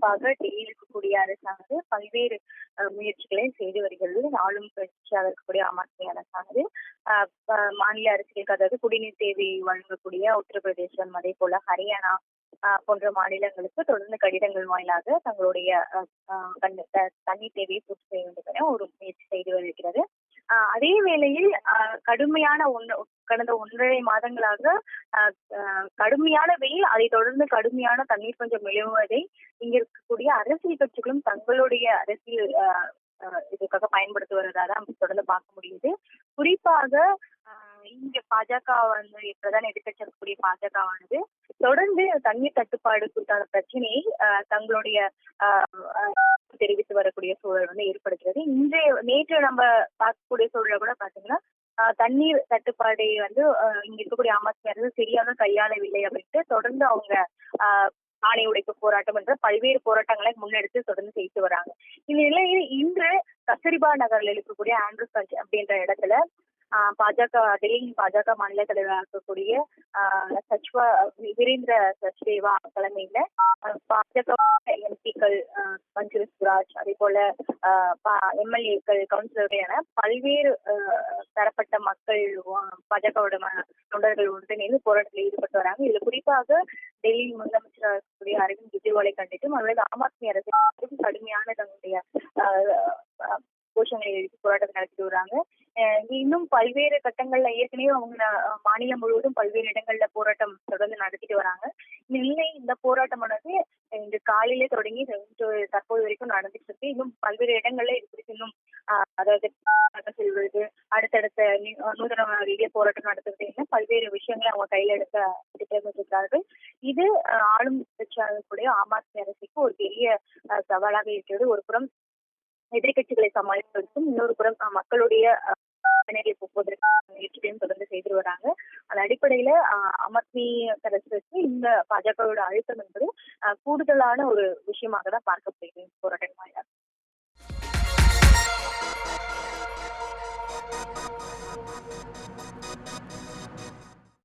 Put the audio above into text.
குறிப்பாக டெல்லியில் இருக்கக்கூடிய அரசானது பல்வேறு முயற்சிகளை செய்து வருகிறது. ஆளும் கட்சியாக இருக்கக்கூடிய ஆம் ஆத்மி அரசானது மாநில அரசுகளுக்கு, அதாவது குடிநீர் தேவை வழங்கக்கூடிய உத்தரப்பிரதேசம், அதே போல ஹரியானா போன்ற மாநிலங்களுக்கு தொடர்ந்து கடிதங்கள் வாயிலாக தங்களுடைய தண்ணீர் தேவையை பூர்த்தி செய்ய வேண்டும் என ஒரு முயற்சி செய்து வருகிறது. அதே வேளையில் கடுமையான கடந்த 1.5 மாதங்களாக கடுமையான வெயில், அதை தொடர்ந்து கடுமையான தண்ணீர் பஞ்சம் நிலவுவதை இங்க இருக்கக்கூடிய அரசியல் கட்சிகளும் தங்களுடைய அரசியல் இதுக்காக பயன்படுத்தி வருவதா தான் தொடர்ந்து பார்க்க முடியுது. குறிப்பாக இங்க பாஜக பிரதான எதிர்கட்சி இருக்கக்கூடிய பாஜகவானது தொடர்ந்து தண்ணீர் தட்டுப்பாடு குறித்தான பிரச்சனையை தங்களுடைய தெரிவித்து வரக்கூடிய சூழல் ஏற்படுகிறது. நேற்று நம்ம பார்க்கக்கூடிய சூழலை கூட பாத்தீங்கன்னா தண்ணீர் தட்டுப்பாடை இங்க இருக்கக்கூடிய ஆம் ஆத்மி அரசு சரியாக கையாளவில்லை அப்படின்ட்டு தொடர்ந்து அவங்க ஆணை உடைப்பு போராட்டம் என்ற பல்வேறு போராட்டங்களை முன்னெடுத்து தொடர்ந்து செய்து வராங்க. இந்த நிலையில் இன்று கஸ்தூரிபா நகர்ல இருக்கக்கூடிய ஆண்ட்ரூஸ் அப்படின்ற இடத்துல டெல்லியின் பாஜக மாநில தலைவராக இருக்கக்கூடிய வீரேந்திர சச்தேவா தலைமையில பாஜக எம்பிக்கள், மஞ்சுள சுராஜ், அதே போல எம்எல்ஏக்கள், கவுன்சிலர்கள் என பல்வேறு தரப்பட்ட மக்கள் பாஜகவோட தொண்டர்கள் ஒன்றிணைந்து போராட்டத்தில் ஈடுபட்டு வராங்க. இதுல குறிப்பாக டெல்லியின் முதலமைச்சராக இருக்கக்கூடிய அரவிந்த் கெஜ்ரிவாலை கண்டித்தும், அல்லது ஆம் ஆத்மி அரசு கடுமையான தன்னுடைய கோஷங்களை எழுதி போராட்டத்தை நடத்திட்டு வராங்க. இன்னும் பல்வேறு கட்டங்கள்ல ஏற்கனவே அவங்க மாநிலம் முழுவதும் பல்வேறு இடங்கள்ல போராட்டம் தொடர்ந்து நடத்திட்டு வராங்க. இந்த போராட்டமானது இன்று காலையிலே தொடங்கி தற்போது வரைக்கும் நடந்துட்டு இருக்கு. இன்னும் பல்வேறு இடங்கள்ல இது குறித்து இன்னும் அதாவது செல்வது, அடுத்தடுத்த நூதன ரீதியா போராட்டம் நடத்துறது, பல்வேறு விஷயங்களை அவங்க கையில எடுக்க திட்டமிட்டிருக்கிறார்கள். இது ஆளும் கட்சியாகக்கூடிய ஆம் ஆத்மி அரசுக்கு ஒரு பெரிய சவாலாக இருக்கிறது. ஒரு புறம் எதிர்கட்சிகளை சமாளிப்பதற்கும், இன்னொரு புறம் மக்களுடைய முயற்சிகளையும் தொடர்ந்து செய்து வராங்க. அந்த அடிப்படையில ஆம் ஆத்மி அரசுக்கு இந்த பாஜகவோட அழுத்தம் என்பது கூடுதலான ஒரு விஷயமாக தான் பார்க்கப்படுகிறது போராட்டம் வாயிலாக.